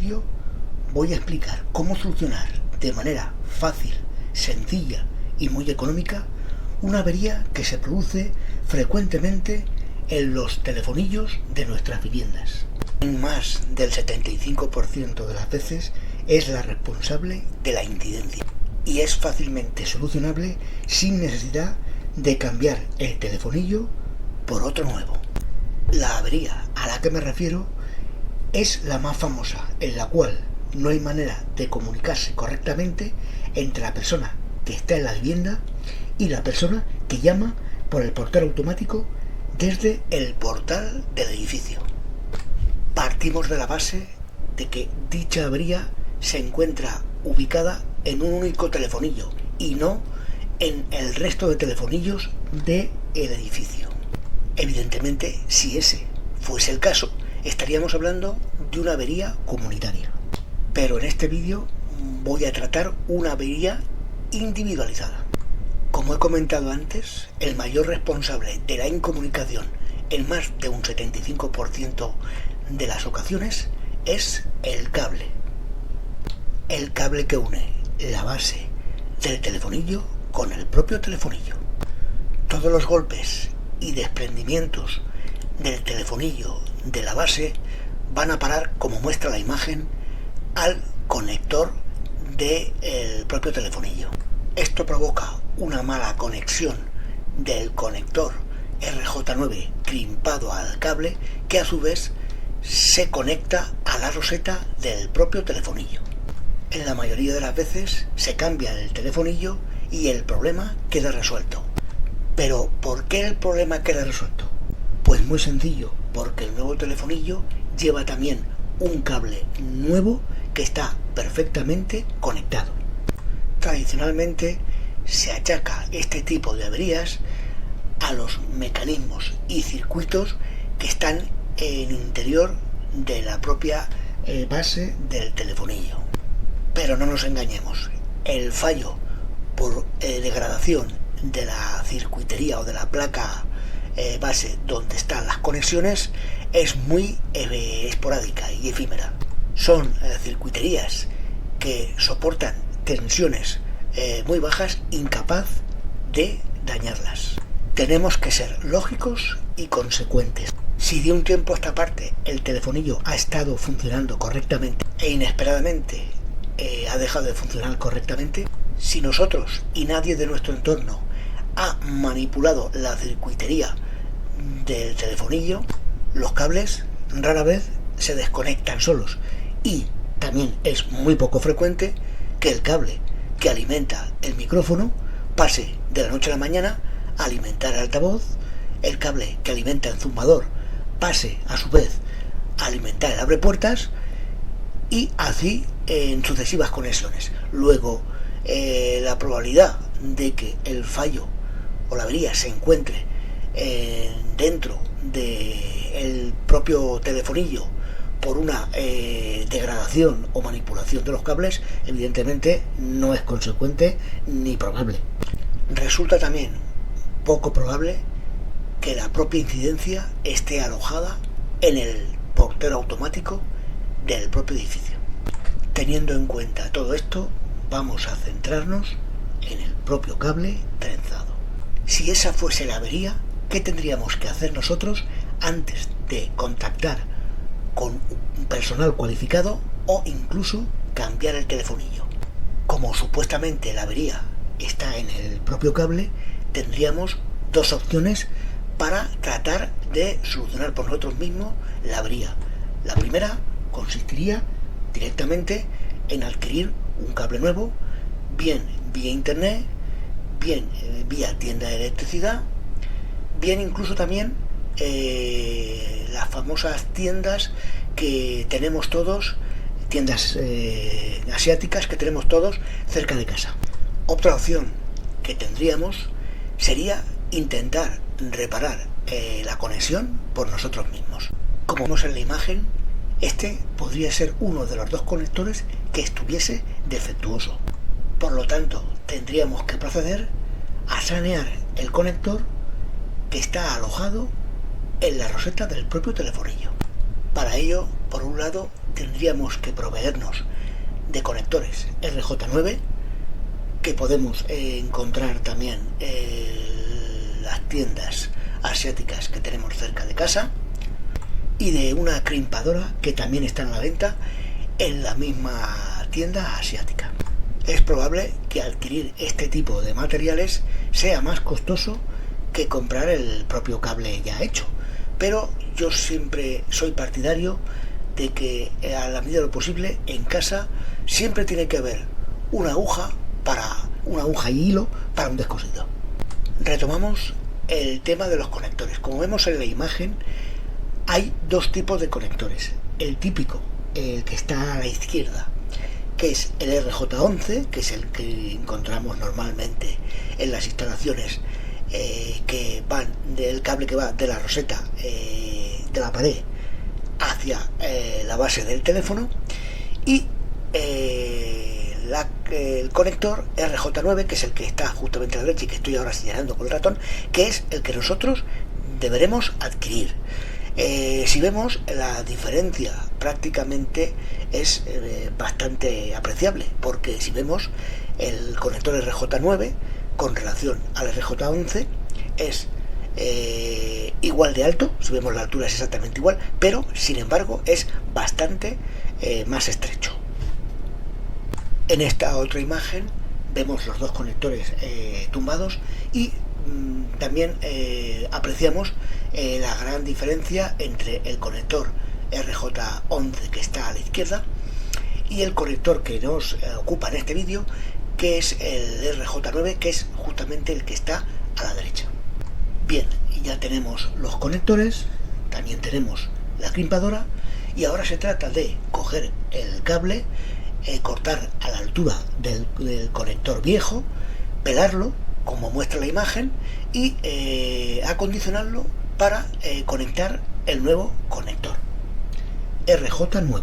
vídeo voy a explicar cómo solucionar de manera fácil, sencilla y muy económica una avería que se produce frecuentemente en los telefonillos de nuestras viviendas. En más del 75% de las veces es la responsable de la incidencia y es fácilmente solucionable sin necesidad de cambiar el telefonillo por otro nuevo. La avería a la que me refiero es la más famosa, en la cual no hay manera de comunicarse correctamente entre la persona que está en la vivienda y la persona que llama por el portero automático desde el portal del edificio. Partimos de la base de que dicha avería se encuentra ubicada en un único telefonillo y no en el resto de telefonillos del edificio. Evidentemente, si ese fuese el caso, estaríamos hablando de una avería comunitaria. Pero en este vídeo voy a tratar una avería individualizada. Como he comentado antes, el mayor responsable de la incomunicación en más de un 75% de las ocasiones es el cable. El cable que une la base del telefonillo con el propio telefonillo. Todos los golpes y desprendimientos del telefonillo de la base van a parar, como muestra la imagen, al conector del propio telefonillo. Esto provoca una mala conexión del conector RJ9 crimpado al cable, que a su vez se conecta a la roseta del propio telefonillo. En la mayoría de las veces se cambia el telefonillo y el problema queda resuelto. Pero ¿por qué el problema queda resuelto? Pues muy sencillo, porque el nuevo telefonillo lleva también un cable nuevo que está perfectamente conectado. Tradicionalmente se achaca este tipo de averías a los mecanismos y circuitos que están en el interior de la propia base del telefonillo. Pero no nos engañemos, el fallo por degradación de la circuitería o de la placa base donde están las conexiones es muy esporádica y efímera. Son circuiterías que soportan tensiones muy bajas, incapaz de dañarlas. Tenemos que ser lógicos y consecuentes. Si de un tiempo a esta parte el telefonillo ha estado funcionando correctamente e inesperadamente ha dejado de funcionar correctamente, si nosotros y nadie de nuestro entorno ha manipulado la circuitería del telefonillo, los cables rara vez se desconectan solos, y también es muy poco frecuente que el cable que alimenta el micrófono pase de la noche a la mañana a alimentar el altavoz, el cable que alimenta el zumbador pase a su vez a alimentar el abrepuertas, y así en sucesivas conexiones. Luego la probabilidad de que el fallo o la avería se encuentre dentro del propio telefonillo por una degradación o manipulación de los cables, evidentemente no es consecuente ni probable. Resulta también poco probable que la propia incidencia esté alojada en el portero automático del propio edificio. Teniendo en cuenta todo esto, vamos a centrarnos en el propio cable trenzado. Si esa fuese la avería, ¿qué tendríamos que hacer nosotros antes de contactar con un personal cualificado o incluso cambiar el telefonillo? Como supuestamente la avería está en el propio cable, tendríamos dos opciones para tratar de solucionar por nosotros mismos la avería. La primera consistiría directamente en adquirir un cable nuevo, bien vía internet, bien vía tienda de electricidad, bien incluso también las famosas tiendas que tenemos todos, tiendas asiáticas que tenemos todos cerca de casa. Otra opción que tendríamos sería intentar reparar la conexión por nosotros mismos. Como vemos en la imagen, este podría ser uno de los dos conectores que estuviese defectuoso. Por lo tanto, tendríamos que proceder a sanear el conector que está alojado en la roseta del propio telefonillo. Para ello por un lado tendríamos que proveernos de conectores RJ9 que podemos encontrar también en las tiendas asiáticas que tenemos cerca de casa, y de una crimpadora que también está a la venta en la misma tienda asiática. Es probable que adquirir este tipo de materiales sea más costoso que comprar el propio cable ya hecho, pero yo siempre soy partidario de que a la medida de lo posible en casa siempre tiene que haber una aguja y hilo para un descosido. Retomamos el tema de los conectores. Como vemos en la imagen, hay dos tipos de conectores. El típico, el que está a la izquierda, que es el RJ11, que es el que encontramos normalmente en las instalaciones que van del cable que va de la roseta de la pared hacia la base del teléfono, y el conector RJ9, que es el que está justamente a la derecha y que estoy ahora señalando con el ratón, que es el que nosotros deberemos adquirir. Si vemos, la diferencia prácticamente es bastante apreciable, porque si vemos el conector RJ9 con relación al RJ11 es igual de alto, si vemos la altura es exactamente igual, pero sin embargo es bastante más estrecho. En esta otra imagen vemos los dos conectores tumbados y también apreciamos la gran diferencia entre el conector RJ11 que está a la izquierda y el conector que nos ocupa en este vídeo, que es el RJ9, que es justamente el que está a la derecha. Bien, ya tenemos los conectores, también tenemos la crimpadora, y ahora se trata de coger el cable, cortar a la altura del conector viejo, pelarlo como muestra la imagen y acondicionarlo para conectar el nuevo conector RJ9.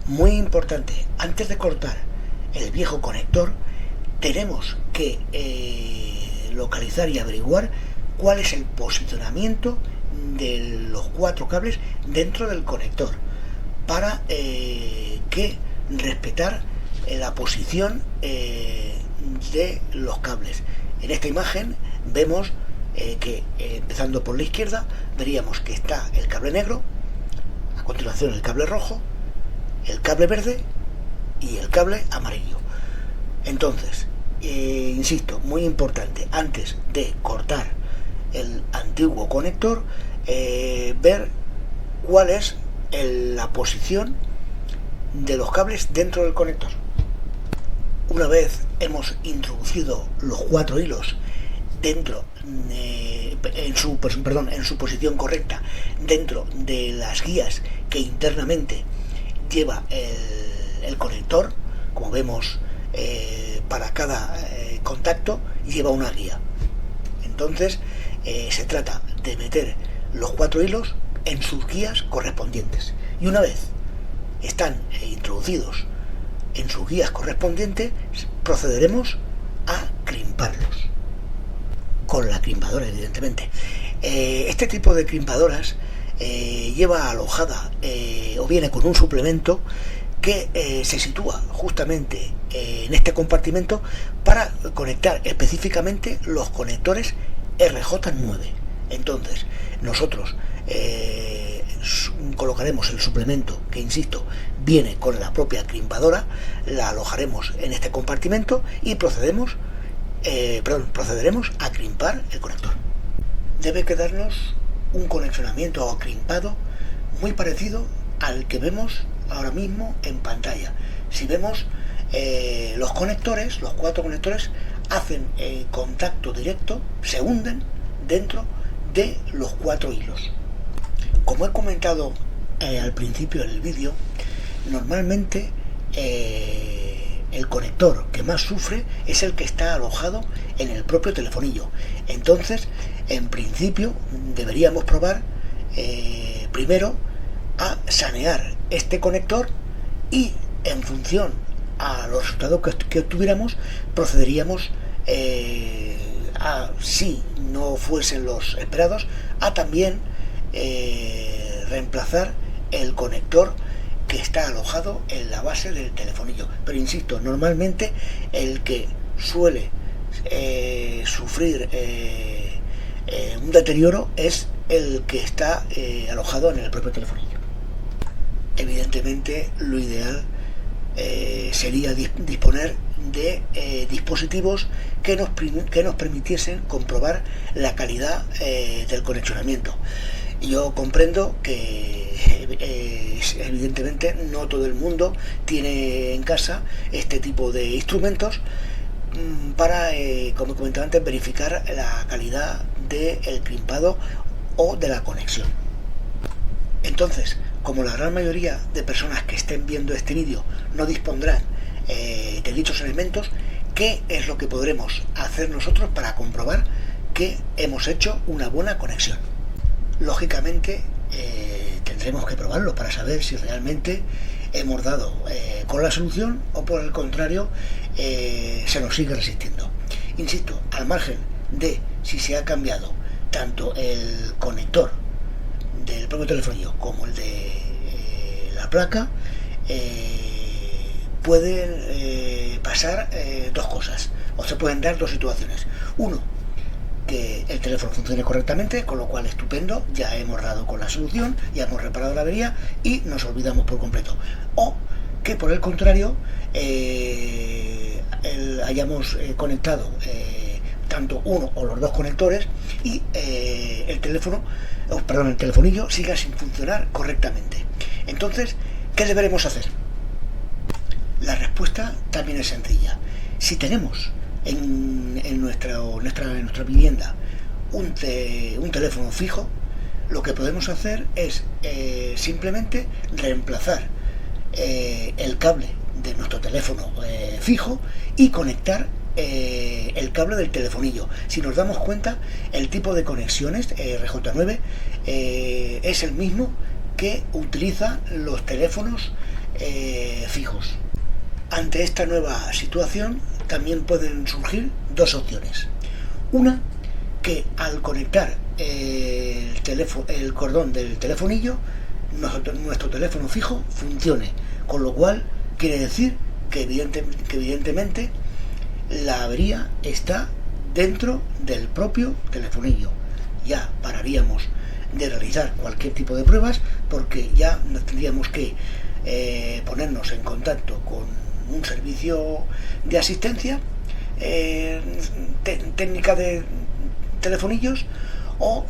Muy importante, antes de cortar el viejo conector tenemos que localizar y averiguar cuál es el posicionamiento de los cuatro cables dentro del conector para que respetar la posición de los cables. En esta imagen vemos que empezando por la izquierda veríamos que está el cable negro, a continuación el cable rojo, el cable verde y el cable amarillo. Entonces, insisto, muy importante, antes de cortar el antiguo conector, ver cuál es la posición de los cables dentro del conector. Una vez hemos introducido los cuatro hilos dentro en su posición correcta dentro de las guías que internamente lleva el conector, como vemos, para cada contacto lleva una guía. Entonces se trata de meter los cuatro hilos en sus guías correspondientes, y una vez están introducidos en sus guías correspondientes procederemos a crimparlos con la crimpadora, evidentemente. Este tipo de crimpadoras lleva alojada o viene con un suplemento que se sitúa justamente en este compartimento para conectar específicamente los conectores RJ9. Entonces nosotros colocaremos el suplemento que, insisto, viene con la propia crimpadora, la alojaremos en este compartimento y procederemos a crimpar el conector. Debe quedarnos un conexionamiento o crimpado muy parecido al que vemos ahora mismo en pantalla. Si vemos, los conectores, los cuatro conectores hacen contacto directo, se hunden dentro de los cuatro hilos. Como he comentado al principio del vídeo, normalmente el conector que más sufre es el que está alojado en el propio telefonillo. Entonces, en principio, deberíamos probar primero a sanear este conector y, en función a los resultados que obtuviéramos, procederíamos si no fuesen los esperados, a también reemplazar el conector que está alojado en la base del telefonillo. Pero insisto, normalmente el que suele sufrir un deterioro es el que está alojado en el propio telefonillo. Evidentemente, lo ideal sería disponer de dispositivos que nos permitiesen comprobar la calidad del conexionamiento. Yo comprendo que evidentemente no todo el mundo tiene en casa este tipo de instrumentos para, como comentaba antes, verificar la calidad del crimpado o de la conexión. Entonces, como la gran mayoría de personas que estén viendo este vídeo no dispondrán de dichos elementos, ¿qué es lo que podremos hacer nosotros para comprobar que hemos hecho una buena conexión? Lógicamente tendremos que probarlo para saber si realmente hemos dado con la solución o por el contrario se nos sigue resistiendo. Insisto, al margen de si se ha cambiado tanto el conector del propio telefonillo como el de la placa, pueden pasar dos cosas, o se pueden dar dos situaciones. Uno, que el teléfono funcione correctamente, con lo cual estupendo, ya hemos dado con la solución, ya hemos reparado la avería y nos olvidamos por completo. O que por el contrario hayamos conectado tanto uno o los dos conectores y el telefonillo siga sin funcionar correctamente. Entonces, ¿qué deberemos hacer? La respuesta también es sencilla. Si tenemos en nuestra vivienda un teléfono fijo, lo que podemos hacer es simplemente reemplazar el cable de nuestro teléfono fijo y conectar el cable del telefonillo. Si nos damos cuenta, el tipo de conexiones RJ9 es el mismo que utilizan los teléfonos fijos. Ante esta nueva situación también pueden surgir dos opciones. Una, que al conectar el cordón del telefonillo, nuestro teléfono fijo funcione, con lo cual quiere decir que evidentemente la avería está dentro del propio telefonillo. Ya pararíamos de realizar cualquier tipo de pruebas porque ya tendríamos que ponernos en contacto con un servicio de asistencia técnica de telefonillos o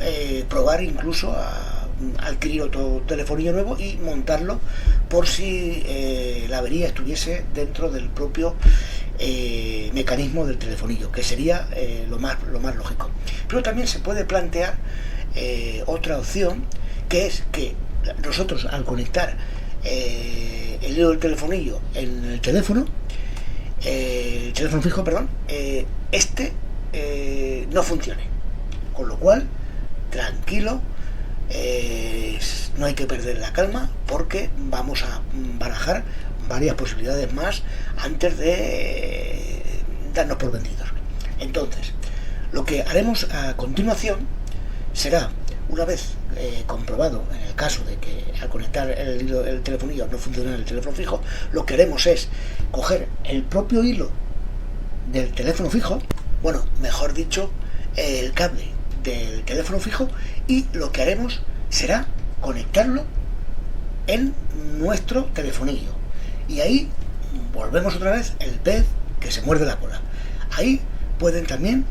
probar incluso a adquirir otro telefonillo nuevo y montarlo por si la avería estuviese dentro del propio mecanismo del telefonillo, que sería lo más lógico. Pero también se puede plantear otra opción, que es que nosotros al conectar el hilo del telefonillo en el teléfono fijo, no funcione, con lo cual tranquilo, no hay que perder la calma porque vamos a barajar varias posibilidades más antes de darnos por vencidos. Entonces, lo que haremos a continuación será, una vez comprobado en el caso de que al conectar el telefonillo no funciona el teléfono fijo, lo que haremos es coger el propio hilo del teléfono fijo, bueno, mejor dicho, el cable del teléfono fijo, y lo que haremos será conectarlo en nuestro telefonillo. Y ahí volvemos otra vez el pez que se muerde la cola. Ahí pueden también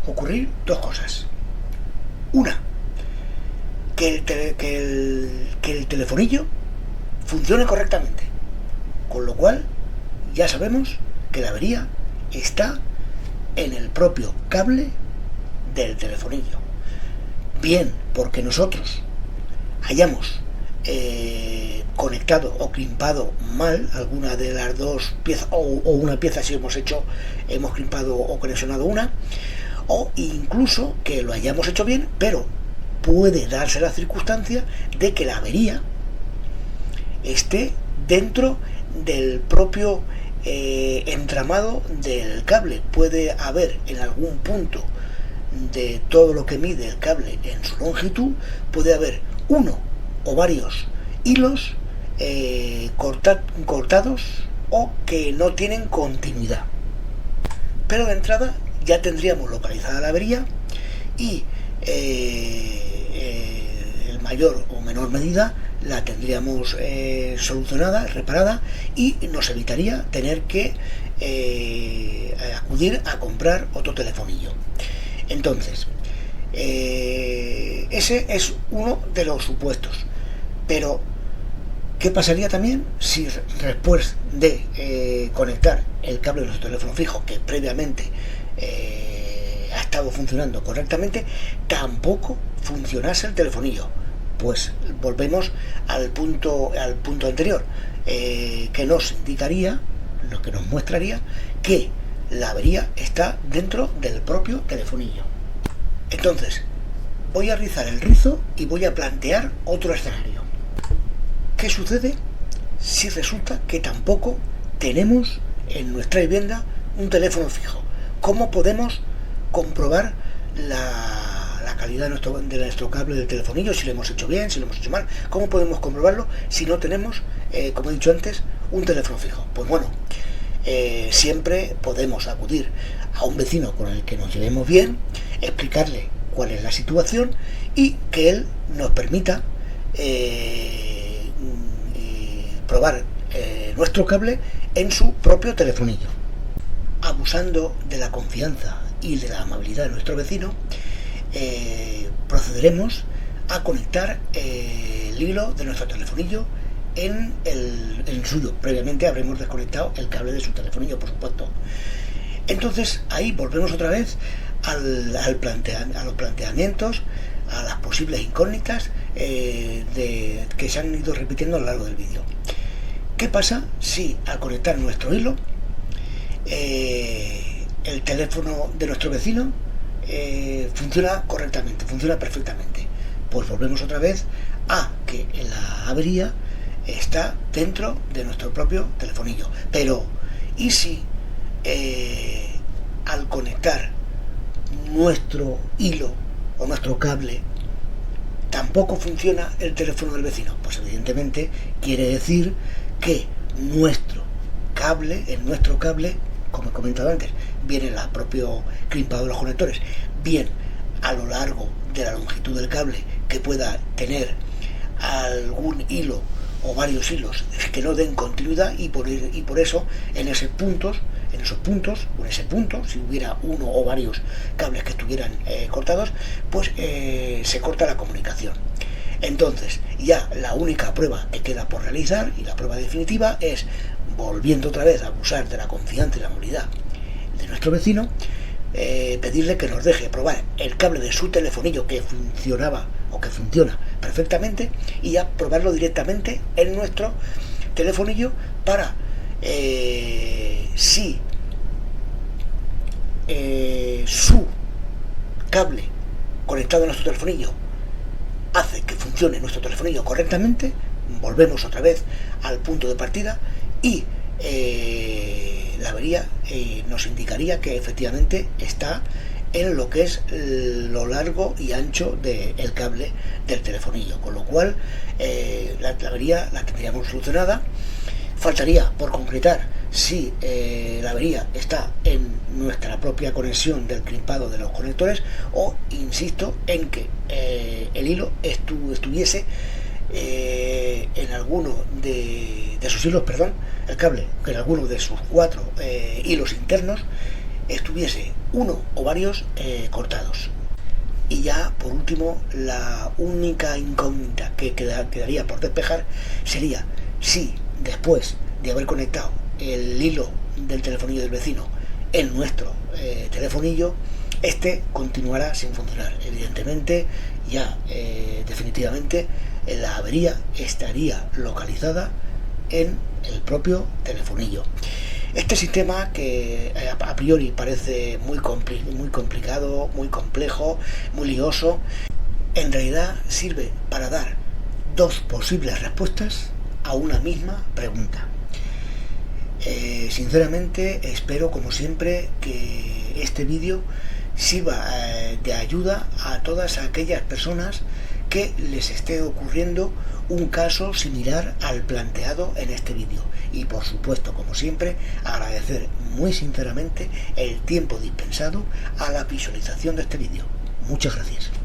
ocurrir dos cosas. Una, que el telefonillo funcione correctamente, con lo cual ya sabemos que la avería está en el propio cable del telefonillo. Bien porque nosotros hayamos conectado o crimpado mal alguna de las dos piezas, o una pieza si hemos crimpado o conexionado una, o incluso que lo hayamos hecho bien, pero puede darse la circunstancia de que la avería esté dentro del propio entramado del cable. Puede haber en algún punto de todo lo que mide el cable en su longitud, puede haber uno o varios hilos cortados o que no tienen continuidad. Pero de entrada ya tendríamos localizada la avería y en mayor o menor medida la tendríamos solucionada, reparada, y nos evitaría tener que acudir a comprar otro telefonillo. Entonces, ese es uno de los supuestos. Pero ¿qué pasaría también si después de conectar el cable de nuestro teléfono fijo, que previamente ha estado funcionando correctamente, tampoco funcionase el telefonillo? Pues volvemos al punto anterior, que nos indicaría, lo que nos mostraría que la avería está dentro del propio telefonillo. Entonces, voy a rizar el rizo y voy a plantear otro escenario. ¿Qué sucede si resulta que tampoco tenemos en nuestra vivienda un teléfono fijo? ¿Cómo podemos comprobar la calidad de nuestro cable del telefonillo? Si lo hemos hecho bien, si lo hemos hecho mal. ¿Cómo podemos comprobarlo si no tenemos, como he dicho antes, un teléfono fijo? Pues bueno, siempre podemos acudir a un vecino con el que nos llevemos bien, explicarle cuál es la situación y que él nos permita probar nuestro cable en su propio telefonillo. Abusando de la confianza y de la amabilidad de nuestro vecino, procederemos a conectar el hilo de nuestro telefonillo en el suyo. Previamente habremos desconectado el cable de su telefonillo, por supuesto. Entonces ahí volvemos otra vez a los planteamientos, a las posibles incógnitas que se han ido repitiendo a lo largo del vídeo. ¿Qué pasa si al conectar nuestro hilo el teléfono de nuestro vecino funciona correctamente, funciona perfectamente? Pues volvemos otra vez a que la avería está dentro de nuestro propio telefonillo. Pero ¿y si al conectar nuestro hilo o nuestro cable tampoco funciona el teléfono del vecino? Pues evidentemente quiere decir que en nuestro cable, como he comentado antes, viene el propio crimpado de los conectores, bien a lo largo de la longitud del cable que pueda tener algún hilo o varios hilos que no den continuidad, y por eso en ese punto, si hubiera uno o varios cables que estuvieran cortados, pues se corta la comunicación. Entonces ya la única prueba que queda por realizar, y la prueba definitiva, es, volviendo otra vez a abusar de la confianza y la movilidad de nuestro vecino, pedirle que nos deje probar el cable de su telefonillo que funcionaba o que funciona perfectamente, y ya probarlo directamente en nuestro telefonillo para si su cable conectado a nuestro telefonillo hace que funcione nuestro telefonillo correctamente, volvemos otra vez al punto de partida y la avería nos indicaría que efectivamente está en lo que es lo largo y ancho del cable del telefonillo, con lo cual la avería la tendríamos solucionada. Faltaría por concretar si la avería está en nuestra propia conexión del crimpado de los conectores, o insisto en que el hilo estuviese en alguno de sus hilos, el cable, que en alguno de sus 4 hilos internos estuviese uno o varios cortados. Y ya por último, la única incógnita que quedaría por despejar sería si después de haber conectado el hilo del telefonillo del vecino en nuestro telefonillo, este continuará sin funcionar. Evidentemente ya definitivamente la avería estaría localizada en el propio telefonillo. Este sistema, que a priori parece muy complicado, muy complejo, muy lioso, en realidad sirve para dar 2 posibles respuestas a una misma pregunta. Sinceramente espero, como siempre, que este vídeo sirva de ayuda a todas aquellas personas que les esté ocurriendo un caso similar al planteado en este vídeo. Y por supuesto, como siempre, agradecer muy sinceramente el tiempo dispensado a la visualización de este vídeo. Muchas gracias.